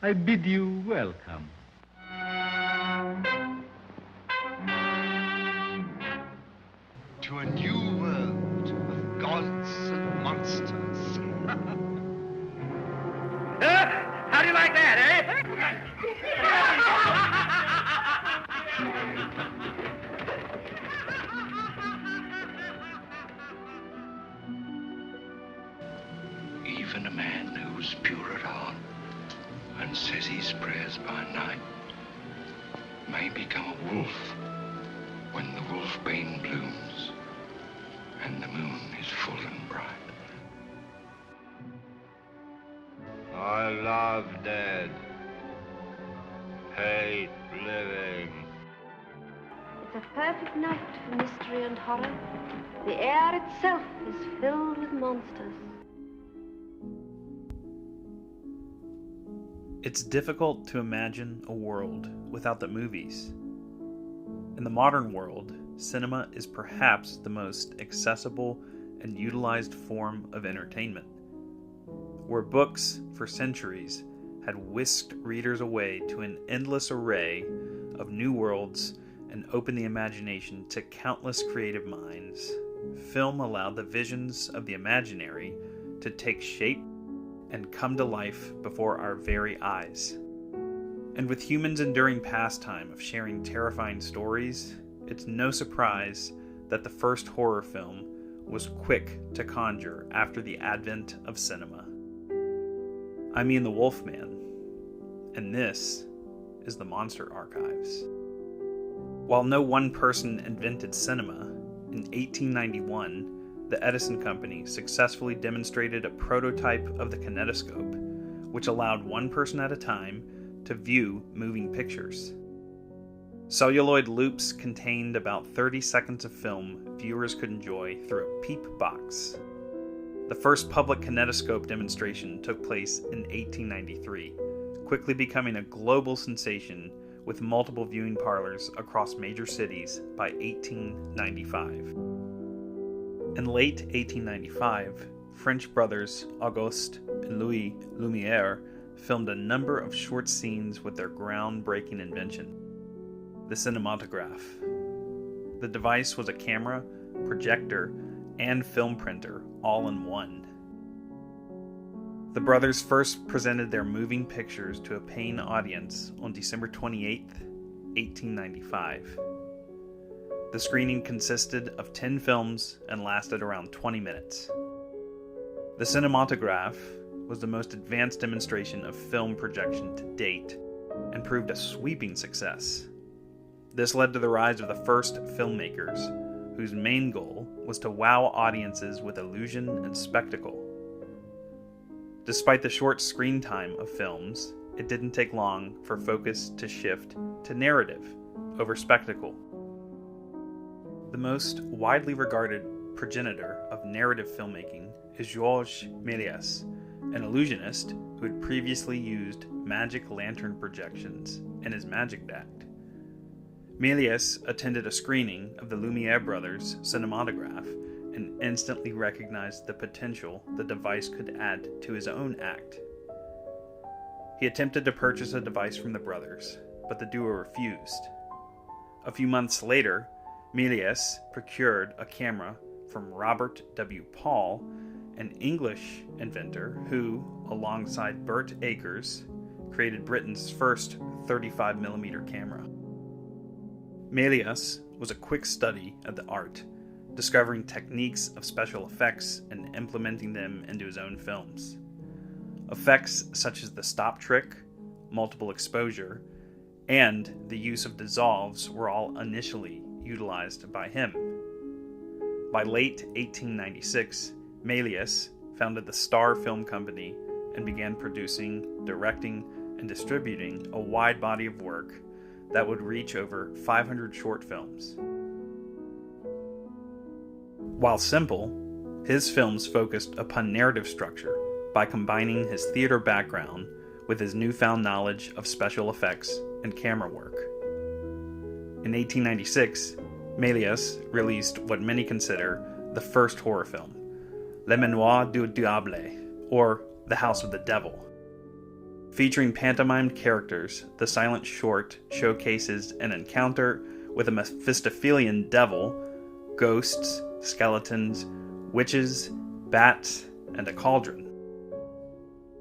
I bid you welcome. To a new world of gods and monsters. How do you like that, eh? Even a man who's pure at heart and says his prayers by night may become a wolf when the wolfbane blooms and the moon is full and bright. I love dead, hate living. It's a perfect night for mystery and horror. The air itself is filled with monsters. It's difficult to imagine a world without the movies. In the modern world, cinema is perhaps the most accessible and utilized form of entertainment. Where books, for centuries, had whisked readers away to an endless array of new worlds and opened the imagination to countless creative minds, film allowed the visions of the imaginary to take shape and come to life before our very eyes. And with humans' enduring pastime of sharing terrifying stories, it's no surprise that the first horror film was quick to conjure after the advent of cinema. I mean the Wolfman, and this is the Monster Archives. While no one person invented cinema, in 1891, the Edison Company successfully demonstrated a prototype of the kinetoscope, which allowed one person at a time to view moving pictures. Celluloid loops contained about 30 seconds of film viewers could enjoy through a peep box. The first public kinetoscope demonstration took place in 1893, quickly becoming a global sensation with multiple viewing parlors across major cities by 1895. In late 1895, French brothers Auguste and Louis Lumière filmed a number of short scenes with their groundbreaking invention, the cinematograph. The device was a camera, projector, and film printer all in one. The brothers first presented their moving pictures to a paying audience on December 28, 1895. The screening consisted of 10 films and lasted around 20 minutes. The cinematograph was the most advanced demonstration of film projection to date and proved a sweeping success. This led to the rise of the first filmmakers, whose main goal was to wow audiences with illusion and spectacle. Despite the short screen time of films, it didn't take long for focus to shift to narrative over spectacle. The most widely regarded progenitor of narrative filmmaking is Georges Méliès, an illusionist who had previously used magic lantern projections in his Magic Act. Méliès attended a screening of the Lumière brothers' cinematograph and instantly recognized the potential the device could add to his own act. He attempted to purchase a device from the brothers, but the duo refused. A few months later, Méliès procured a camera from Robert W. Paul, an English inventor who, alongside Burt Akers, created Britain's first 35mm camera. Méliès was a quick study of the art, discovering techniques of special effects and implementing them into his own films. Effects such as the stop trick, multiple exposure, and the use of dissolves were all initially utilized by him. By late 1896, Méliès founded the Star Film Company and began producing, directing, and distributing a wide body of work that would reach over 500 short films. While simple, his films focused upon narrative structure by combining his theater background with his newfound knowledge of special effects and camera work. In 1896, Méliès released what many consider the first horror film, Le Manoir du Diable, or The House of the Devil. Featuring pantomimed characters, the silent short showcases an encounter with a Mephistophelian devil, ghosts, skeletons, witches, bats, and a cauldron.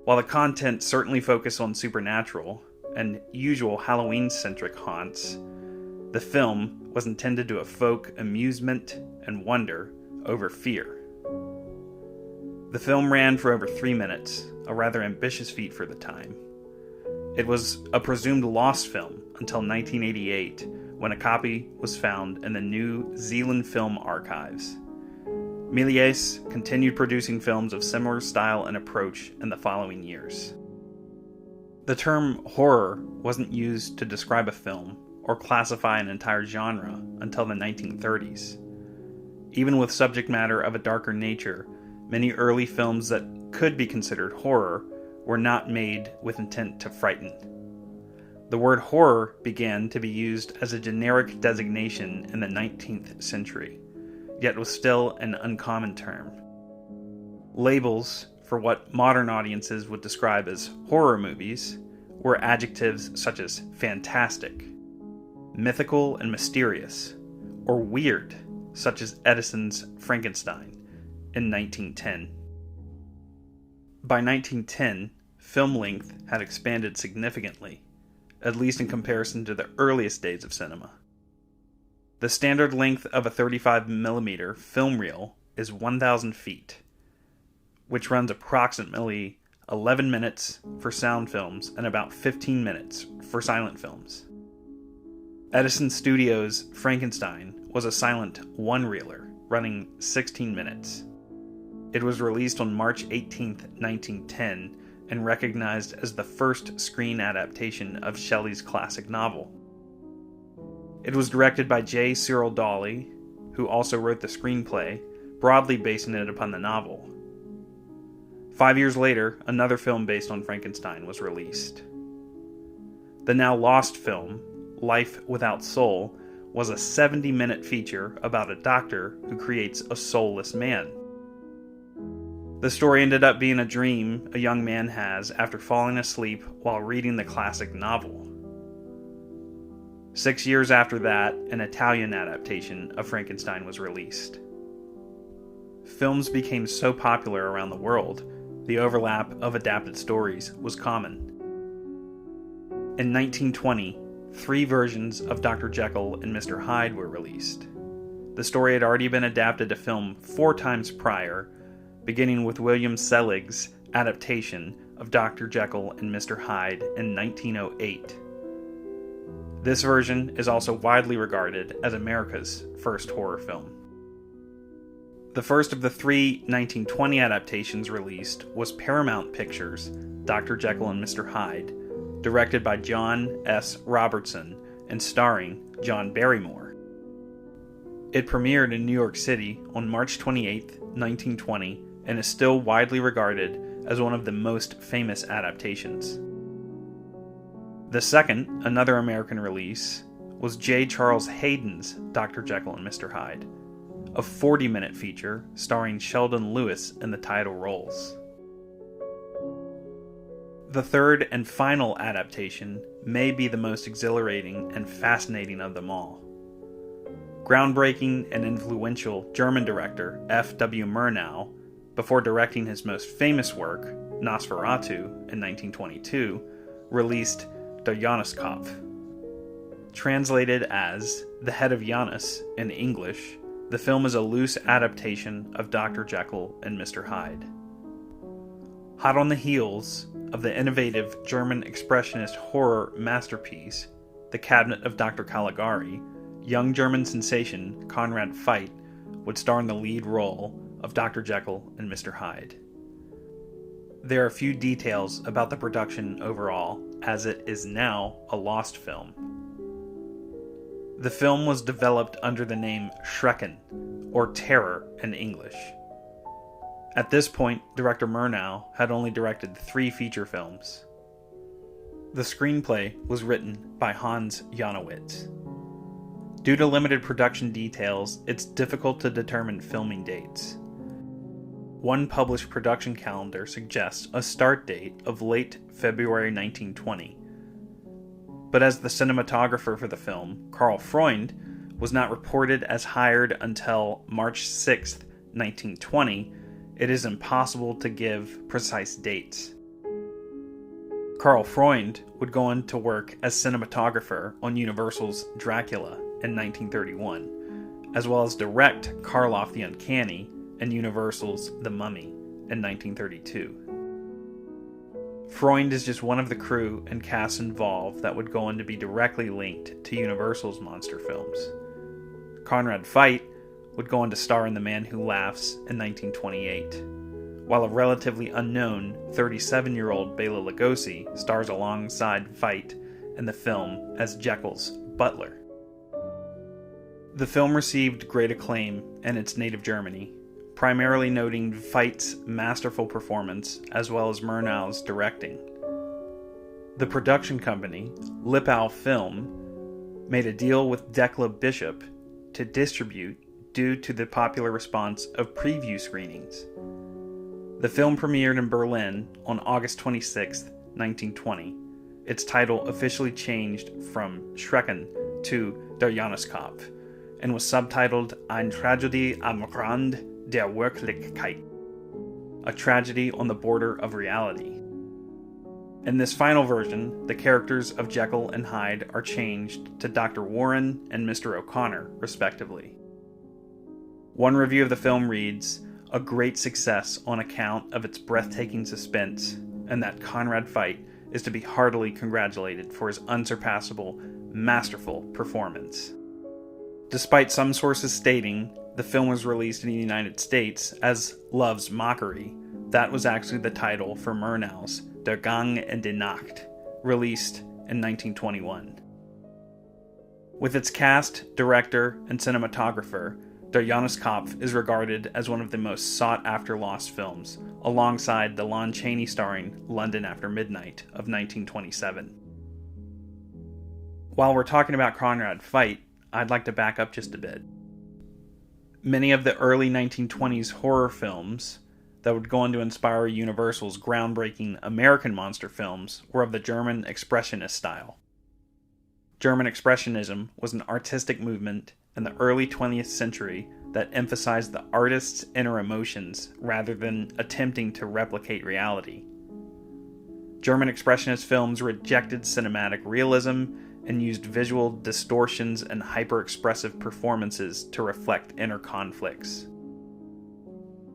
While the content certainly focused on supernatural and usual Halloween-centric haunts, the film was intended to evoke amusement and wonder over fear. The film ran for over 3 minutes, a rather ambitious feat for the time. It was a presumed lost film until 1988, when a copy was found in the New Zealand Film Archives. Méliès continued producing films of similar style and approach in the following years. The term horror wasn't used to describe a film or classify an entire genre until the 1930s. Even with subject matter of a darker nature, many early films that could be considered horror were not made with intent to frighten. The word horror began to be used as a generic designation in the 19th century, yet was still an uncommon term. Labels for what modern audiences would describe as horror movies were adjectives such as fantastic, mythical and mysterious, or weird, such as Edison's Frankenstein in 1910. By 1910, film length had expanded significantly, at least in comparison to the earliest days of cinema. The standard length of a 35mm film reel is 1,000 feet, which runs approximately 11 minutes for sound films and about 15 minutes for silent films. Edison Studios' Frankenstein was a silent one-reeler, running 16 minutes. It was released on March 18, 1910, and recognized as the first screen adaptation of Shelley's classic novel. It was directed by J. Cyril Dawley, who also wrote the screenplay, broadly basing it upon the novel. 5 years later, another film based on Frankenstein was released. The now lost film, Life Without Soul, was a 70-minute feature about a doctor who creates a soulless man. The story ended up being a dream a young man has after falling asleep while reading the classic novel. 6 years after that, an Italian adaptation of Frankenstein was released. Films became so popular around the world, the overlap of adapted stories was common. In 1920, 3 versions of Dr. Jekyll and Mr. Hyde were released. The story had already been adapted to film 4 times prior, beginning with William Selig's adaptation of Dr. Jekyll and Mr. Hyde in 1908. This version is also widely regarded as America's first horror film. The first of the 3 1920 adaptations released was Paramount Pictures' Dr. Jekyll and Mr. Hyde, directed by John S. Robertson and starring John Barrymore. It premiered in New York City on March 28, 1920, and is still widely regarded as one of the most famous adaptations. The second, another American release, was J. Charles Hayden's Dr. Jekyll and Mr. Hyde, a 40-minute feature starring Sheldon Lewis in the title roles. The third and final adaptation may be the most exhilarating and fascinating of them all. Groundbreaking and influential German director F. W. Murnau, before directing his most famous work, Nosferatu, in 1922, released Der Januskopf. Translated as The Head of Janus in English, the film is a loose adaptation of Dr. Jekyll and Mr. Hyde. Hot on the heels of the innovative German expressionist horror masterpiece, The Cabinet of Dr. Caligari, young German sensation Conrad Veidt would star in the lead role of Dr. Jekyll and Mr. Hyde. There are a few details about the production overall, as it is now a lost film. The film was developed under the name Schrecken, or Terror in English. At this point, director Murnau had only directed 3 feature films. The screenplay was written by Hans Janowitz. Due to limited production details, it's difficult to determine filming dates. One published production calendar suggests a start date of late February 1920. But as the cinematographer for the film, Karl Freund, was not reported as hired until March 6, 1920, it is impossible to give precise dates. Karl Freund would go on to work as cinematographer on Universal's Dracula in 1931, as well as direct Karloff the Uncanny and Universal's The Mummy in 1932. Freund is just one of the crew and cast involved that would go on to be directly linked to Universal's monster films. Conrad Veidt would go on to star in The Man Who Laughs in 1928, while a relatively unknown 37-year-old Bela Lugosi stars alongside Veidt in the film as Jekyll's butler. The film received great acclaim in its native Germany, primarily noting Veidt's masterful performance as well as Murnau's directing. The production company, Lippau Film, made a deal with Decla Bishop to distribute due to the popular response of preview screenings. The film premiered in Berlin on August 26, 1920. Its title officially changed from Schrecken to Der Jahreskopf, and was subtitled Eine Tragödie am Rand der Wirklichkeit, a tragedy on the border of reality. In this final version, the characters of Jekyll and Hyde are changed to Dr. Warren and Mr. O'Connor, respectively. One review of the film reads, "A great success on account of its breathtaking suspense, and that Conrad Veidt is to be heartily congratulated for his unsurpassable, masterful performance." Despite some sources stating the film was released in the United States as Love's Mockery, that was actually the title for Murnau's Der Gang in die Nacht, released in 1921. With its cast, director, and cinematographer, Der Jahreskopf is regarded as one of the most sought-after lost films, alongside the Lon Chaney starring London After Midnight of 1927. While we're talking about Conrad Veidt, I'd like to back up just a bit. Many of the early 1920s horror films that would go on to inspire Universal's groundbreaking American monster films were of the German Expressionist style. German Expressionism was an artistic movement in the early 20th century that emphasized the artist's inner emotions rather than attempting to replicate reality. German Expressionist films rejected cinematic realism and used visual distortions and hyper-expressive performances to reflect inner conflicts.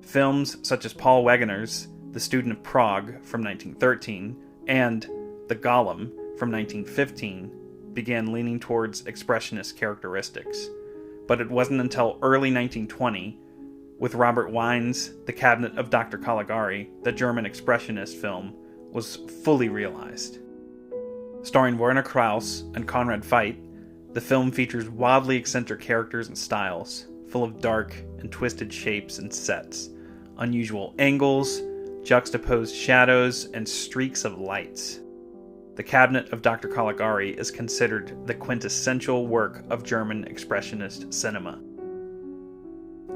Films such as Paul Wegener's The Student of Prague from 1913 and The Golem from 1915 began leaning towards expressionist characteristics, but it wasn't until early 1920, with Robert Wiene's The Cabinet of Dr. Caligari, the German expressionist film was fully realized. Starring Werner Krauss and Conrad Veidt, the film features wildly eccentric characters and styles, full of dark and twisted shapes and sets, unusual angles, juxtaposed shadows, and streaks of lights. The Cabinet of Dr. Caligari is considered the quintessential work of German expressionist cinema.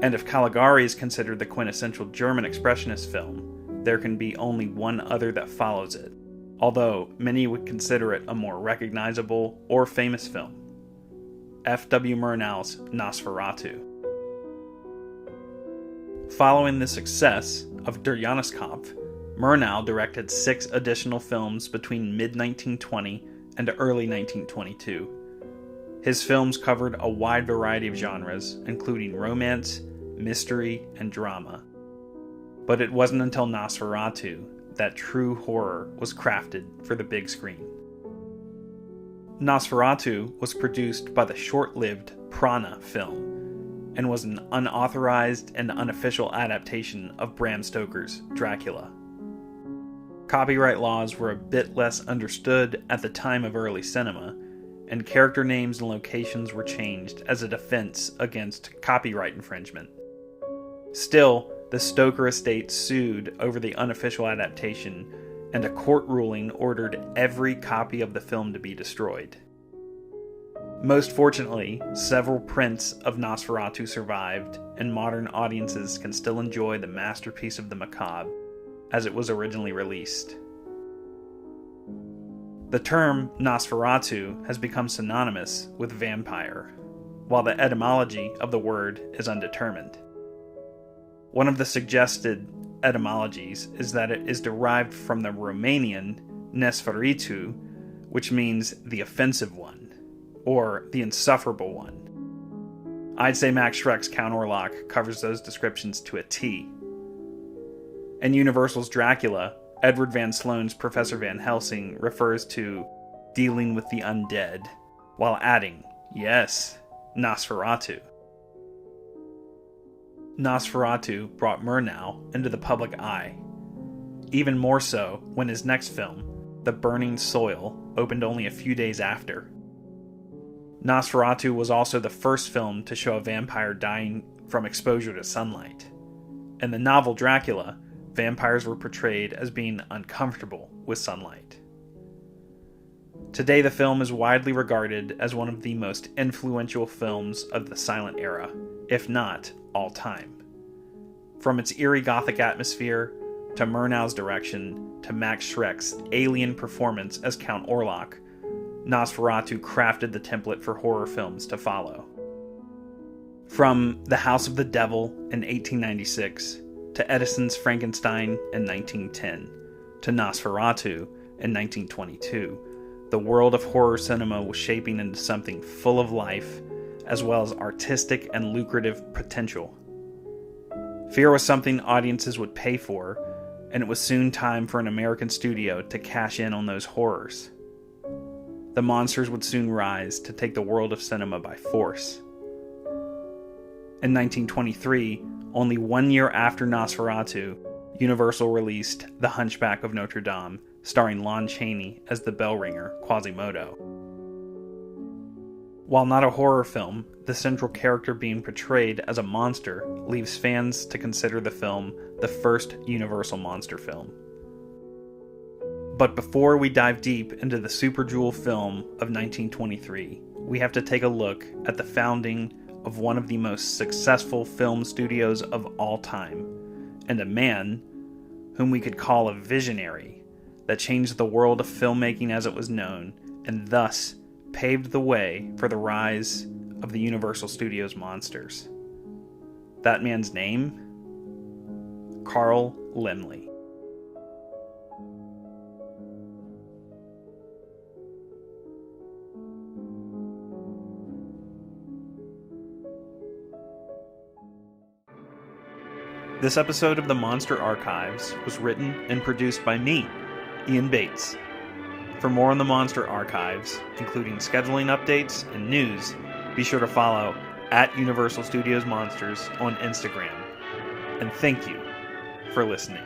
And if Caligari is considered the quintessential German expressionist film, there can be only one other that follows it, although many would consider it a more recognizable or famous film: F.W. Murnau's Nosferatu. Following the success of Der Jahreskopf, Murnau directed 6 additional films between mid-1920 and early 1922. His films covered a wide variety of genres, including romance, mystery, and drama. But it wasn't until Nosferatu that true horror was crafted for the big screen. Nosferatu was produced by the short-lived Prana film, and was an unauthorized and unofficial adaptation of Bram Stoker's Dracula. Copyright laws were a bit less understood at the time of early cinema, and character names and locations were changed as a defense against copyright infringement. Still, the Stoker estate sued over the unofficial adaptation, and a court ruling ordered every copy of the film to be destroyed. Most fortunately, several prints of Nosferatu survived, and modern audiences can still enjoy the masterpiece of the macabre as it was originally released. The term Nosferatu has become synonymous with vampire, while the etymology of the word is undetermined. One of the suggested etymologies is that it is derived from the Romanian Nesferitu, which means the offensive one, or the insufferable one. I'd say Max Schreck's Count Orlok covers those descriptions to a T. In Universal's Dracula, Edward Van Sloan's Professor Van Helsing refers to dealing with the undead, while adding, yes, Nosferatu. Nosferatu brought Murnau into the public eye, even more so when his next film, The Burning Soil, opened only a few days after. Nosferatu was also the first film to show a vampire dying from exposure to sunlight. In the novel Dracula, vampires were portrayed as being uncomfortable with sunlight. Today, the film is widely regarded as one of the most influential films of the silent era, if not all time. From its eerie gothic atmosphere, to Murnau's direction, to Max Schreck's alien performance as Count Orlok, Nosferatu crafted the template for horror films to follow. From The House of the Devil in 1896, to Edison's Frankenstein in 1910, to Nosferatu in 1922, the world of horror cinema was shaping into something full of life, as well as artistic and lucrative potential. Fear was something audiences would pay for, and it was soon time for an American studio to cash in on those horrors. The monsters would soon rise to take the world of cinema by force. In 1923, only 1 year after Nosferatu, Universal released The Hunchback of Notre Dame, starring Lon Chaney as the bell ringer Quasimodo. While not a horror film, the central character being portrayed as a monster leaves fans to consider the film the first Universal monster film. But before we dive deep into the super jewel film of 1923, we have to take a look at the founding of one of the most successful film studios of all time, and a man whom we could call a visionary that changed the world of filmmaking as it was known, and thus paved the way for the rise of the Universal Studios monsters. That man's name? Carl Laemmle. This episode of the Monster Archives was written and produced by me, Ian Bates. For more on the Monster Archives, including scheduling updates and news, be sure to follow @Universal Studios Monsters on Instagram. And thank you for listening.